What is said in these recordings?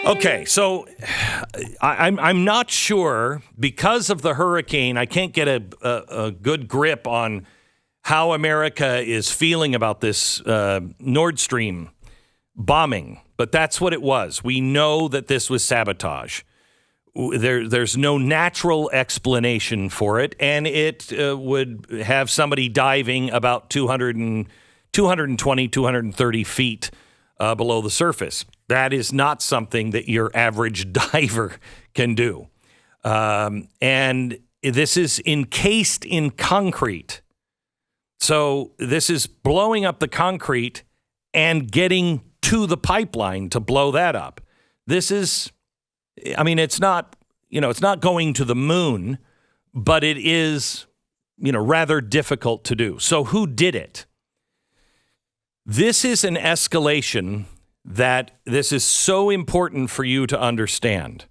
Okay, so I'm not sure because of the hurricane. I can't get a good grip on how America is feeling about this Nord Stream bombing, but that's what it was. We know that this was sabotage. There's no natural explanation for it, and it would have somebody diving about 220, 230 feet below the surface. That is not something that your average diver can do. And this is encased in concrete. So this is blowing up the concrete and getting to the pipeline to blow that up. This is, I mean, it's not going to the moon, but it is, rather difficult to do. So who did it? This is an escalation that this is so important for you to understand.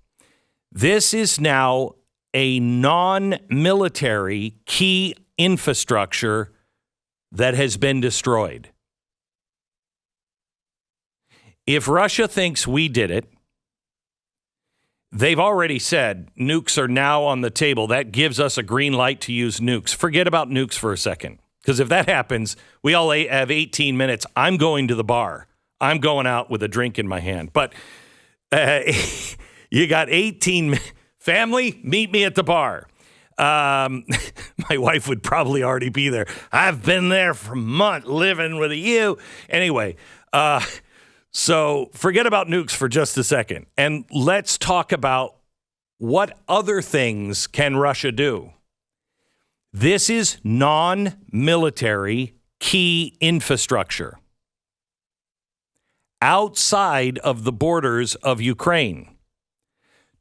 This is now a non-military key infrastructure that has been destroyed. If Russia thinks we did it, they've already said nukes are now on the table. That gives us a green light to use nukes. Forget about nukes for a second, because if that happens, we all have 18 minutes. I'm going to the bar. I'm going out with a drink in my hand. But you got 18 family, meet me at the bar. My wife would probably already be there. I've been there for months living with you. Anyway, so forget about nukes for just a second. And let's talk about what other things can Russia do. This is non-military key infrastructure outside of the borders of Ukraine.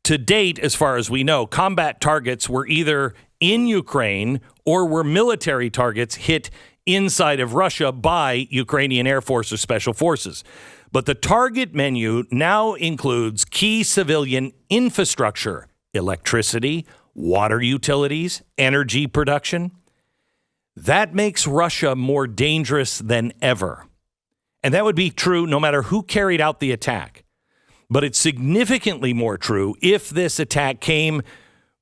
To date, as far as we know, combat targets were either in Ukraine or were military targets hit inside of Russia by Ukrainian Air Force or Special Forces. But the target menu now includes key civilian infrastructure, electricity, water utilities, energy production. That makes Russia more dangerous than ever. And that would be true no matter who carried out the attack. But it's significantly more true if this attack came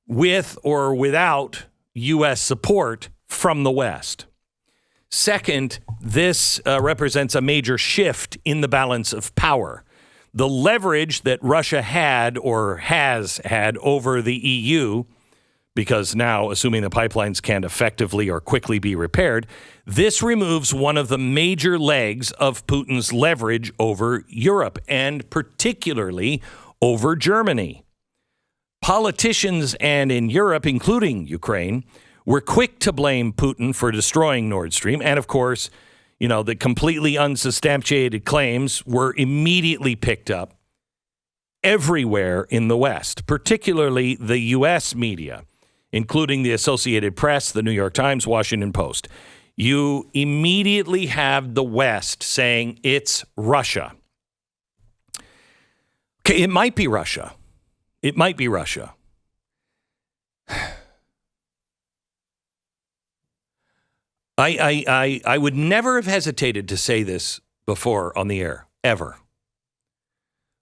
with or without U.S. support from the West. Second, this represents a major shift in the balance of power. The leverage that Russia had or has had over the EU, because now, assuming the pipelines can't effectively or quickly be repaired, this removes one of the major legs of Putin's leverage over Europe, and particularly over Germany. Politicians and in Europe, including Ukraine, were quick to blame Putin for destroying Nord Stream. And of course, the completely unsubstantiated claims were immediately picked up everywhere in the West, particularly the U.S. media, including the Associated Press, the New York Times, Washington Post. You immediately have the West saying it's Russia. Okay, it might be Russia. It might be Russia. I would never have hesitated to say this before on the air, ever.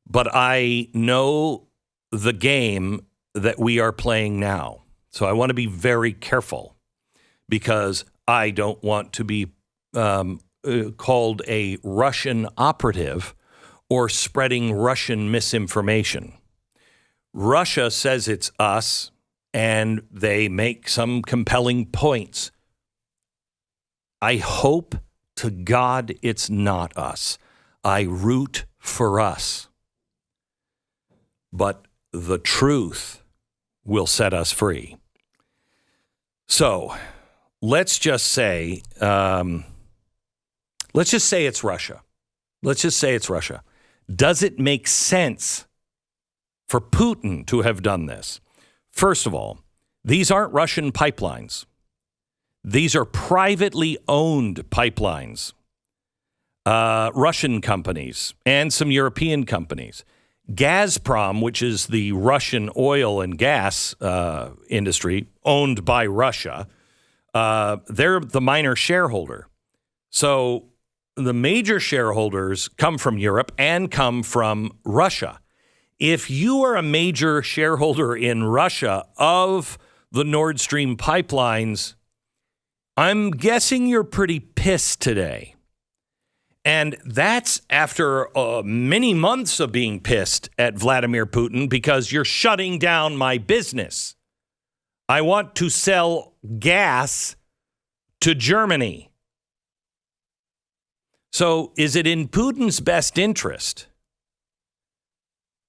But I know the game that we are playing now. So I want to be very careful because I don't want to be called a Russian operative or spreading Russian misinformation. Russia says it's us, and they make some compelling points. I hope to God it's not us. I root for us. But the truth will set us free. So let's just say it's Russia. Let's just say it's Russia. Does it make sense for Putin to have done this? First of all, these aren't Russian pipelines. These are privately owned pipelines, Russian companies and some European companies. Gazprom, which is the Russian oil and gas industry owned by Russia, they're the minor shareholder. So the major shareholders come from Europe and come from Russia. If you are a major shareholder in Russia of the Nord Stream pipelines, I'm guessing you're pretty pissed today. And that's after many months of being pissed at Vladimir Putin because you're shutting down my business. I want to sell gas to Germany. So is it in Putin's best interest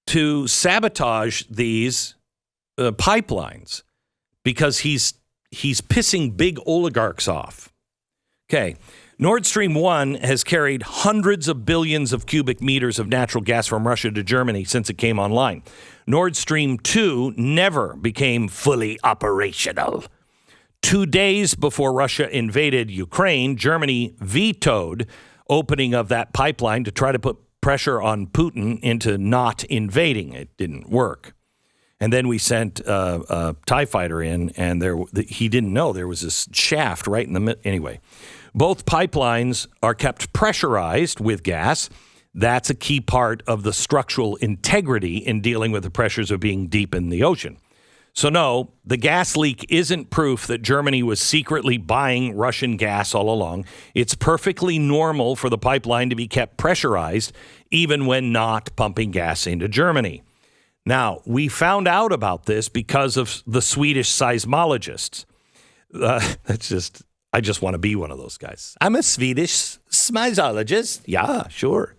to sabotage these pipelines because he's pissing big oligarchs off? Okay. Nord Stream 1 has carried hundreds of billions of cubic meters of natural gas from Russia to Germany since it came online. Nord Stream 2 never became fully operational. 2 days before Russia invaded Ukraine, Germany vetoed opening of that pipeline to try to put pressure on Putin into not invading. It didn't work. And then we sent a TIE fighter in, and he didn't know there was this shaft right in the middle. Anyway, both pipelines are kept pressurized with gas. That's a key part of the structural integrity in dealing with the pressures of being deep in the ocean. So no, the gas leak isn't proof that Germany was secretly buying Russian gas all along. It's perfectly normal for the pipeline to be kept pressurized, even when not pumping gas into Germany. Now, we found out about this because of the Swedish seismologists. I just want to be one of those guys. I'm a Swedish seismologist. Yeah, sure.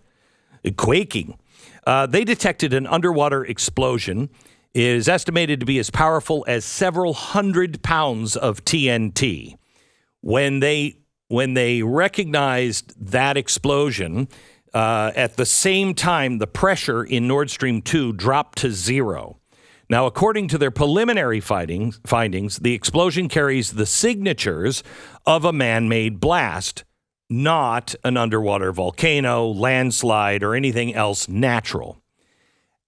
Quaking. They detected an underwater explosion. It is estimated to be as powerful as several hundred pounds of TNT. When they recognized that explosion, at the same time, the pressure in Nord Stream 2 dropped to zero. Now, according to their preliminary findings, the explosion carries the signatures of a man-made blast, not an underwater volcano, landslide, or anything else natural.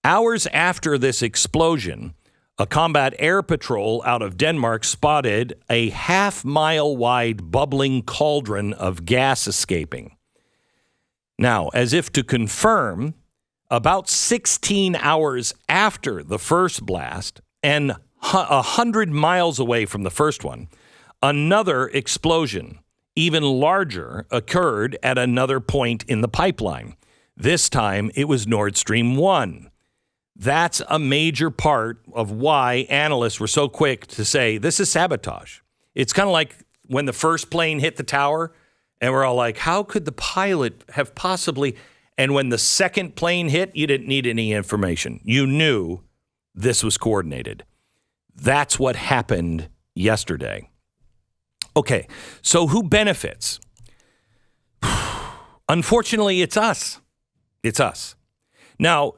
Hours after this explosion, a combat air patrol out of Denmark spotted a half-mile-wide bubbling cauldron of gas escaping. Now, as if to confirm, about 16 hours after the first blast and 100 miles away from the first one, another explosion, even larger, occurred at another point in the pipeline. This time, it was Nord Stream 1. That's a major part of why analysts were so quick to say this is sabotage. It's kind of like when the first plane hit the tower and we're all like, how could the pilot have possibly... And when the second plane hit, you didn't need any information. You knew this was coordinated. That's what happened yesterday. Okay, so who benefits? Unfortunately, it's us. It's us. Now,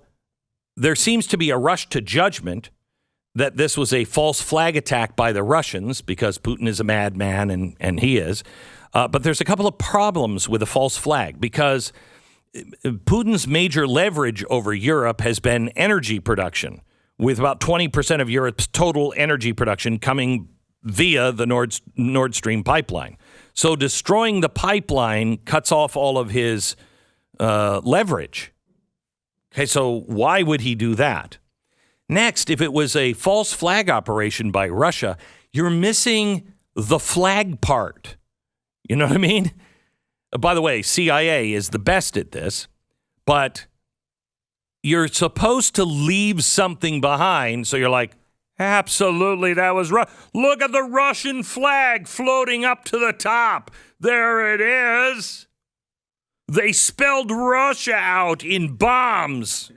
there seems to be a rush to judgment that this was a false flag attack by the Russians because Putin is a madman, and he is. But there's a couple of problems with a false flag because Putin's major leverage over Europe has been energy production, with about 20% of Europe's total energy production coming via the Nord Stream pipeline. So destroying the pipeline cuts off all of his leverage. Okay, so why would he do that? Next, if it was a false flag operation by Russia, you're missing the flag part. You know what I mean? By the way, CIA is the best at this, but you're supposed to leave something behind. So you're like, absolutely, that was right. Look at the Russian flag floating up to the top. There it is. They spelled Russia out in bombs.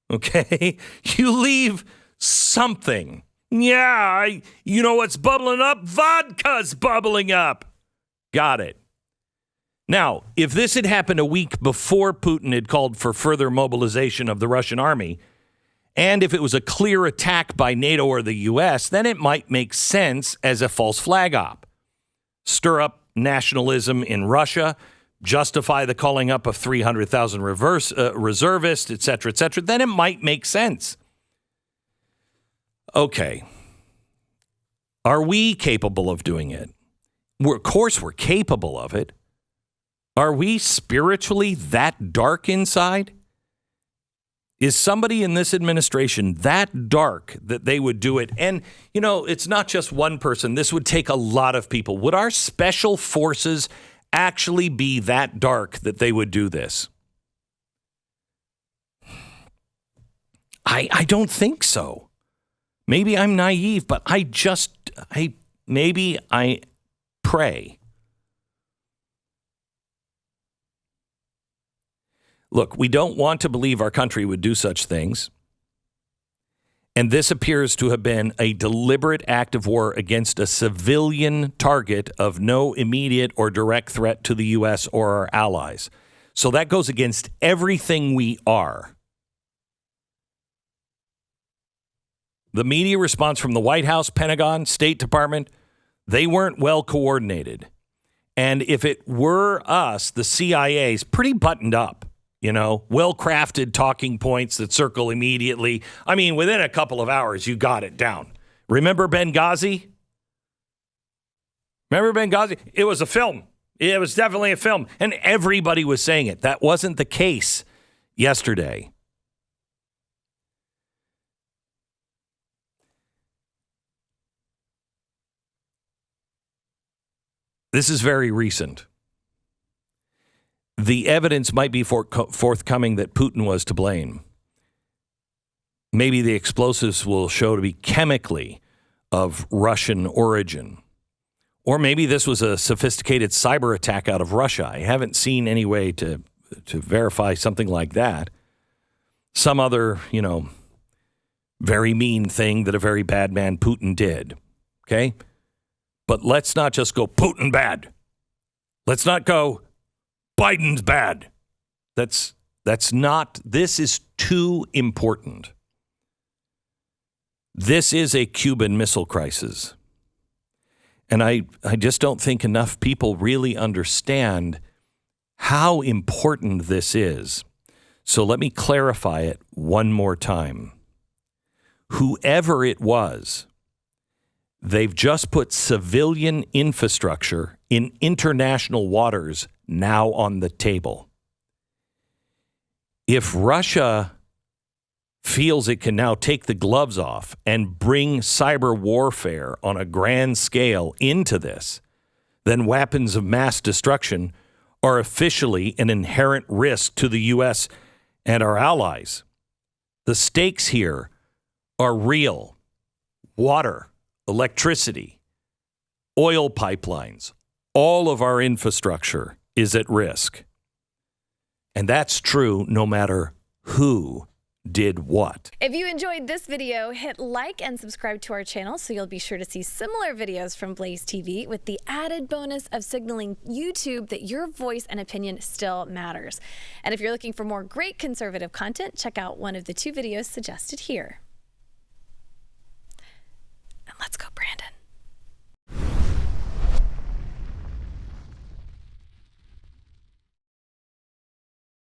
Okay? You leave something. Yeah, you know what's bubbling up? Vodka's bubbling up. Got it. Now, if this had happened a week before Putin had called for further mobilization of the Russian army, and if it was a clear attack by NATO or the U.S., then it might make sense as a false flag op. Stir up nationalism in Russia, justify the calling up of 300,000 reservists, et cetera, then it might make sense. Okay. Are we capable of doing it? Of course we're capable of it. Are we spiritually that dark inside? Is somebody in this administration that dark that they would do it? And, you know, it's not just one person. This would take a lot of people. Would our special forces actually be that dark that they would do this? I don't think so. Maybe I'm naive, but I pray. Look, we don't want to believe our country would do such things. And this appears to have been a deliberate act of war against a civilian target of no immediate or direct threat to the U.S. or our allies. So that goes against everything we are. The media response from the White House, Pentagon, State Department, they weren't well coordinated. And if it were us, the CIA's pretty buttoned up. You know, well-crafted talking points that circle immediately. I mean, within a couple of hours, you got it down. Remember Benghazi? It was a film. It was definitely a film. And everybody was saying it. That wasn't the case yesterday. This is very recent. The evidence might be forthcoming that Putin was to blame. Maybe the explosives will show to be chemically of Russian origin. Or maybe this was a sophisticated cyber attack out of Russia. I haven't seen any way to verify something like that. Some other, very mean thing that a very bad man Putin did. Okay? But let's not just go Putin bad. Let's not go Biden's bad. This is too important. This is a Cuban Missile Crisis. And I just don't think enough people really understand how important this is. So let me clarify it one more time. Whoever it was, they've just put civilian infrastructure in international waters now on the table. If Russia feels it can now take the gloves off and bring cyber warfare on a grand scale into this, then weapons of mass destruction are officially an inherent risk to the U.S. and our allies. The stakes here are real. Water, electricity, oil pipelines, all of our infrastructure is at risk. And that's true no matter who did what. If you enjoyed this video, hit like and subscribe to our channel so you'll be sure to see similar videos from Blaze TV with the added bonus of signaling YouTube that your voice and opinion still matters. And if you're looking for more great conservative content, check out one of the 2 videos suggested here. And let's go.